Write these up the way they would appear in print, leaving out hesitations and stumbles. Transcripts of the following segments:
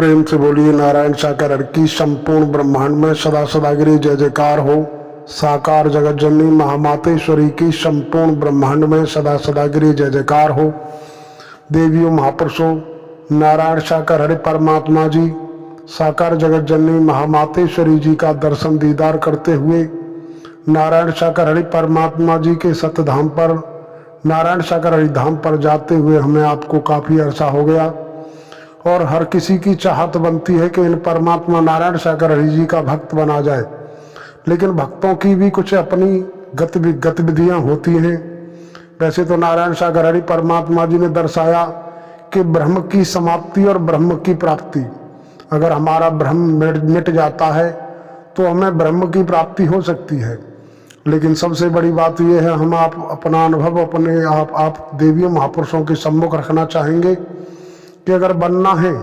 प्रेम से बोलिए नारायण साकार हर की संपूर्ण ब्रह्मांड में सदा सदागिरी जय जयकार हो। साकार जगत जननी महामातेश्वरी की संपूर्ण ब्रह्मांड में सदा सदागिरी जय जयकार हो। देवियों महापुरुषों, नारायण साकार हरि परमात्मा जी साकार जगत जननी महामातेश्वरी जी का दर्शन दीदार करते हुए नारायण साकार हरि परमात्मा जी के सतधाम पर नारायण साकार हरि धाम पर जाते हुए हमें आपको काफी अरसा हो गया और हर किसी की चाहत बनती है कि इन परमात्मा नारायण साकार हरि जी का भक्त बना जाए, लेकिन भक्तों की भी कुछ अपनी गतिविधियां होती हैं। वैसे तो नारायण साकार हरि परमात्मा जी ने दर्शाया कि ब्रह्म की समाप्ति और ब्रह्म की प्राप्ति, अगर हमारा ब्रह्म मिट जाता है तो हमें ब्रह्म की प्राप्ति हो सकती है। लेकिन सबसे बड़ी बात यह है, हम आप अपना अनुभव अपने आप देवियों महापुरुषों के सम्मुख रखना चाहेंगे कि अगर बनना है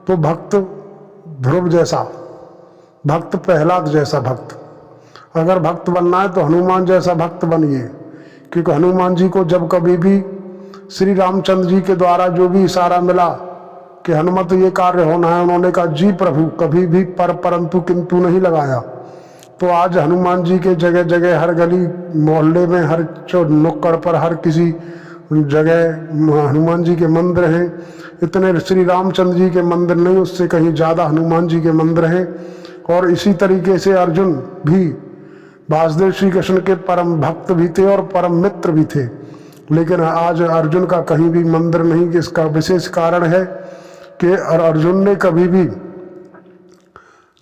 तो भक्त ध्रुव जैसा भक्त, प्रहलाद जैसा भक्त, अगर भक्त बनना है तो हनुमान जैसा भक्त बनिए। क्योंकि हनुमान जी को जब कभी भी श्री रामचंद्र जी के द्वारा जो भी इशारा मिला कि हनुमत ये कार्य होना है, उन्होंने कहा जी प्रभु, कभी भी परंतु किंतु नहीं लगाया। तो आज हनुमान जी के जगह जगह, हर गली मोहल्ले में, हर नुक्कड़ पर, हर किसी जगह हनुमान जी के मंदिर हैं। इतने श्री रामचंद्र जी के मंदिर नहीं, उससे कहीं ज़्यादा हनुमान जी के मंदिर हैं। और इसी तरीके से अर्जुन भी वासुदेव श्री कृष्ण के परम भक्त भी थे और परम मित्र भी थे, लेकिन आज अर्जुन का कहीं भी मंदिर नहीं। इसका विशेष कारण है कि अर्जुन ने कभी भी,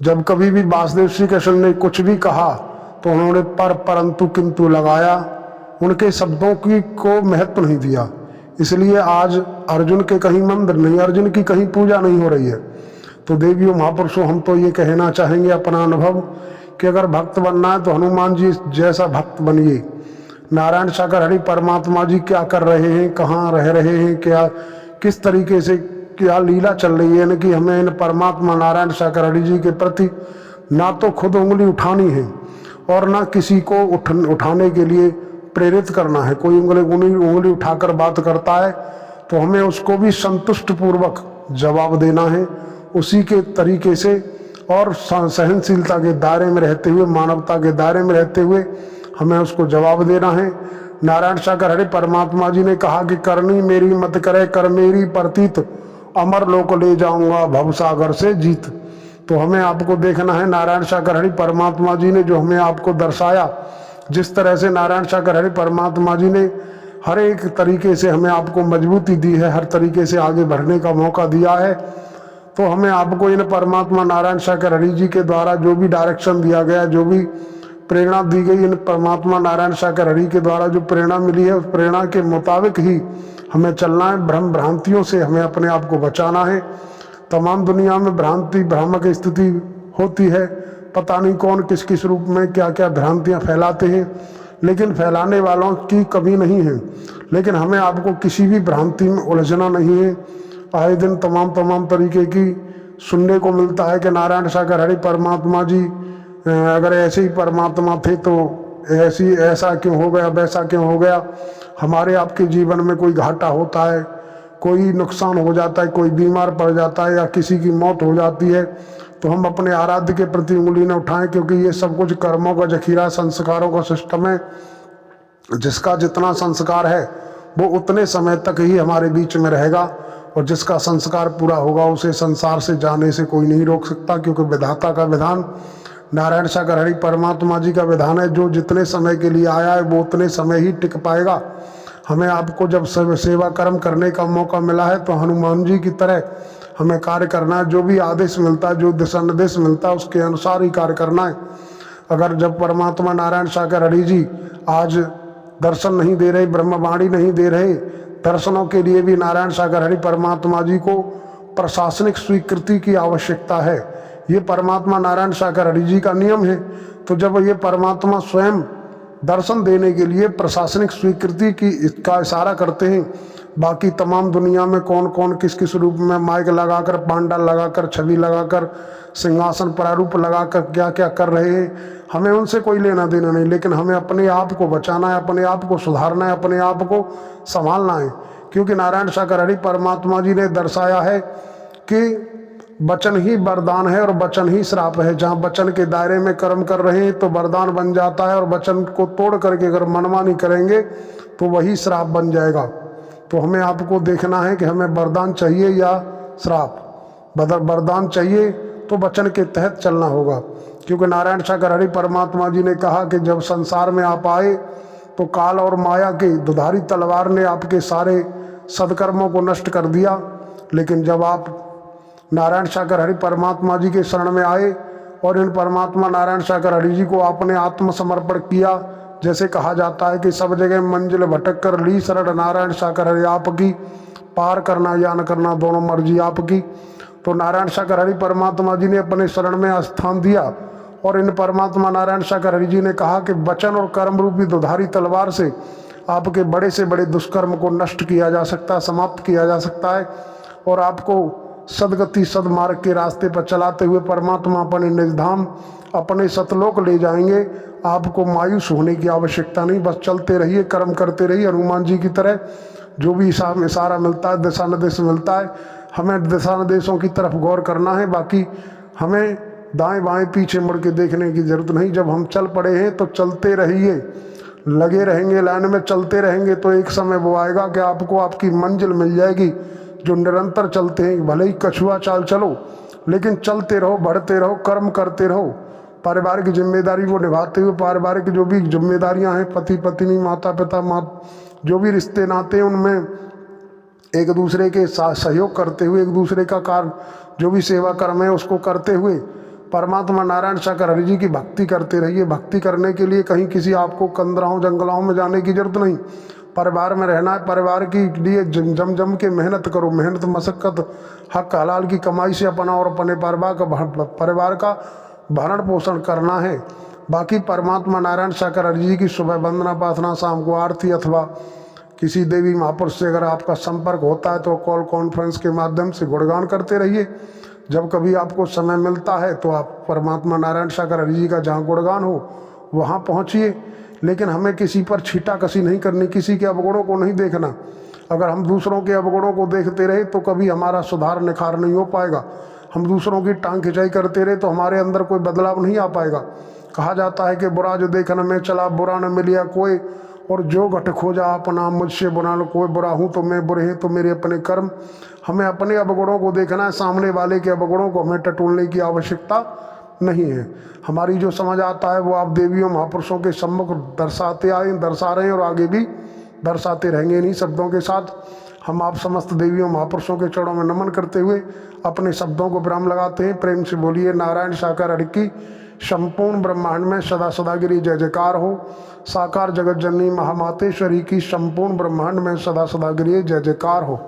जब कभी भी वासुदेव श्री कृष्ण ने कुछ भी कहा तो उन्होंने परंतु किंतु लगाया, उनके शब्दों की को महत्व नहीं दिया। इसलिए आज अर्जुन के कहीं मंदिर नहीं, अर्जुन की कहीं पूजा नहीं हो रही है। तो देवियों महापुरुषों, हम तो ये कहना चाहेंगे अपना अनुभव कि अगर भक्त बनना है तो हनुमान जी जैसा भक्त बनिए। नारायण साकार हरि परमात्मा जी क्या कर रहे हैं, कहाँ रह रहे हैं, क्या किस तरीके से क्या लीला चल रही है, कि हमें इन परमात्मा नारायण साकार हरि जी के प्रति ना तो खुद उंगली उठानी है और ना किसी को उठाने के लिए प्रेरित करना है। कोई उंगली उठाकर बात करता है तो हमें उसको भी संतुष्ट पूर्वक जवाब देना है, उसी के तरीके से और सहनशीलता के दायरे में रहते हुए, मानवता के दायरे में रहते हुए हमें उसको जवाब देना है। नारायण साकार हरि परमात्मा जी ने कहा कि करनी मेरी मत करे, कर मेरी प्रतीत, अमर लोक ले जाऊंगा भवसागर से जीत। तो हमें आपको देखना है, नारायण साकार हरि परमात्मा जी ने जो हमें आपको दर्शाया, जिस तरह से नारायण साकार हरि परमात्मा जी ने हर एक तरीके से हमें आपको मजबूती दी है, हर तरीके से आगे बढ़ने का मौका दिया है। तो हमें आपको इन परमात्मा नारायण साकार हरि जी के द्वारा जो भी डायरेक्शन दिया गया, जो भी प्रेरणा दी गई, इन परमात्मा नारायण साकार हरि के द्वारा जो प्रेरणा मिली है, उस प्रेरणा के मुताबिक ही हमें चलना है। भ्रम भ्रांतियों से हमें अपने आप को बचाना है। तमाम दुनिया में भ्रांति भ्रामक स्थिति होती है, पता नहीं कौन किस किस रूप में क्या क्या भ्रांतियाँ फैलाते हैं, लेकिन फैलाने वालों की कमी नहीं है। लेकिन हमें आपको किसी भी भ्रांति में उलझना नहीं है। आए दिन तमाम तरीके की सुनने को मिलता है कि नारायण साकार हरि परमात्मा जी अगर ऐसे ही परमात्मा थे तो ऐसा क्यों हो गया, वैसा क्यों हो गया। हमारे आपके जीवन में कोई घाटा होता है, कोई नुकसान हो जाता है, कोई बीमार पड़ जाता है या किसी की मौत हो जाती है, तो हम अपने आराध्य के प्रति उंगली न उठाएं, क्योंकि ये सब कुछ कर्मों का जखीरा, संस्कारों का सिस्टम है। जिसका जितना संस्कार है वो उतने समय तक ही हमारे बीच में रहेगा, और जिसका संस्कार पूरा होगा उसे संसार से जाने से कोई नहीं रोक सकता। क्योंकि विधाता का विधान, नारायण साकार हरि परमात्मा जी का विधान है, जो जितने समय के लिए आया है वो उतने समय ही टिक पाएगा। हमें आपको जब सेवा कर्म करने का मौका मिला है तो हनुमान जी की तरह हमें कार्य करना है। जो भी आदेश मिलता है, जो दिशा निर्देश मिलता है, उसके अनुसार ही कार्य करना है। अगर जब परमात्मा नारायण साकार हरि जी आज दर्शन नहीं दे रहे, ब्रह्मवाणी नहीं दे रहे, दर्शनों के लिए भी नारायण साकार हरि परमात्मा जी को प्रशासनिक स्वीकृति की आवश्यकता है। ये परमात्मा नारायण साकार हरि जी का नियम है। तो जब ये परमात्मा स्वयं दर्शन देने के लिए प्रशासनिक स्वीकृति की इसका इशारा करते हैं, बाकी तमाम दुनिया में कौन कौन किस किस रूप में माइक लगाकर, पांडाल लगाकर, छवि लगाकर, सिंहासन प्रारूप लगाकर क्या क्या कर रहे हैं, हमें उनसे कोई लेना देना नहीं। लेकिन हमें अपने आप को बचाना है, अपने आप को सुधारना है, अपने आप को संभालना है। क्योंकि नारायण साकार हरि परमात्मा जी ने दर्शाया है कि वचन ही वरदान है और वचन ही श्राप है। जहाँ वचन के दायरे में कर्म कर रहे हैं तो वरदान बन जाता है, और वचन को तोड़ करके अगर मनमानी करेंगे तो वही श्राप बन जाएगा। तो हमें आपको देखना है कि हमें वरदान चाहिए या श्राप। वरदान चाहिए तो वचन के तहत चलना होगा, क्योंकि नारायण सागर हरि परमात्मा जी ने कहा कि जब संसार में आप आए तो काल और माया की दुधारी तलवार ने आपके सारे सदकर्मों को नष्ट कर दिया। लेकिन जब आप नारायण सागर हरि परमात्मा जी के शरण में आए और इन परमात्मा नारायण सागर हरि जी को आपने आत्मसमर्पण किया, जैसे कहा जाता है कि सब जगह मंजिल भटक कर ली शरण नारायण सागर हरि आपकी, पार करना या न करना दोनों मर्जी आपकी। तो नारायण सागर हरि परमात्मा जी ने अपने शरण में स्थान दिया, और इन परमात्मा नारायण सागर हरि जी ने कहा कि वचन और कर्म रूपी दुधारी तलवार से आपके बड़े से बड़े दुष्कर्म को नष्ट किया जा सकता है, समाप्त किया जा सकता है, और आपको सदगति सदमार्ग के रास्ते पर चलाते हुए परमात्मा अपने निज धाम अपने सतलोक ले जाएंगे। आपको मायूस होने की आवश्यकता नहीं, बस चलते रहिए, कर्म करते रहिए। हनुमान जी की तरह जो भी इशारा मिलता है, दिशा निर्देश मिलता है, हमें दिशा निर्देशों की तरफ गौर करना है। बाकी हमें दाएं बाएं पीछे मुड़ के देखने की जरूरत नहीं। जब हम चल पड़े हैं तो चलते रहिए, लगे रहेंगे, लाइन में चलते रहेंगे तो एक समय वो आएगा कि आपको आपकी मंजिल मिल जाएगी। जो निरंतर चलते हैं, भले ही कछुआ चाल चलो, लेकिन चलते रहो, बढ़ते रहो, कर्म करते रहो। पारिवारिक जिम्मेदारी को निभाते हुए, पारिवारिक जो भी जिम्मेदारियां हैं, पति पत्नी, माता पिता, जो भी रिश्ते नाते हैं, उनमें एक दूसरे के साथ सहयोग करते हुए, एक दूसरे का कार्य जो भी सेवा कर्म है उसको करते हुए परमात्मा नारायण सागर हरि जी की भक्ति करते रहिए। भक्ति करने के लिए कहीं किसी आपको कंदराओं जंगलाओं में जाने की जरूरत नहीं। परिवार में रहना है, परिवार के लिए जम के मेहनत करो। मेहनत मशक्कत हक हलाल की कमाई से अपना और अपने परिवार का भरण पोषण करना है। बाकी परमात्मा नारायण सागर हरि जी की सुबह वंदना प्रार्थना, शाम को आरती, अथवा किसी देवी महापुरुष से अगर आपका संपर्क होता है तो कॉल कॉन्फ्रेंस के माध्यम से गुणगान करते रहिए। जब कभी आपको समय मिलता है तो आप परमात्मा नारायण सागर हरि जी का जहाँ गुणगान हो वहाँ पहुँचिए। लेकिन हमें किसी पर छीटाकशी नहीं करनी, किसी के अवगुणों को नहीं देखना। अगर हम दूसरों के अवगुणों को देखते रहे तो कभी हमारा सुधार निखार नहीं हो पाएगा। हम दूसरों की टांग खिंचाई करते रहे तो हमारे अंदर कोई बदलाव नहीं आ पाएगा। कहा जाता है कि बुरा जो देखन में चला बुरा न मिलिया कोई, और जो घट खोजा अपना मुझसे बुरा न कोई। बुरा हूँ तो मैं, बुरे हैं तो मेरे अपने कर्म। हमें अपने अवगुणों को देखना है, सामने वाले के अवगुणों को हमें टटोलने की आवश्यकता नहीं है। हमारी जो समझ आता है वो आप देवियों महापुरुषों के सम्मुख दर्शाते आए, दर्शा रहे हैं और आगे भी दर्शाते रहेंगे। इन्हीं शब्दों के साथ हम आप समस्त देवियों महापुरुषों के चरणों में नमन करते हुए अपने शब्दों को विराम लगाते हैं। प्रेम से बोलिए नारायण सागर हरि की संपूर्ण ब्रह्मांड में सदा सदागिरी जय जयकार हो। साकार जगत जननी महामातेश्वरी की संपूर्ण ब्रह्मांड में सदा सदागिरी जय जयकार हो।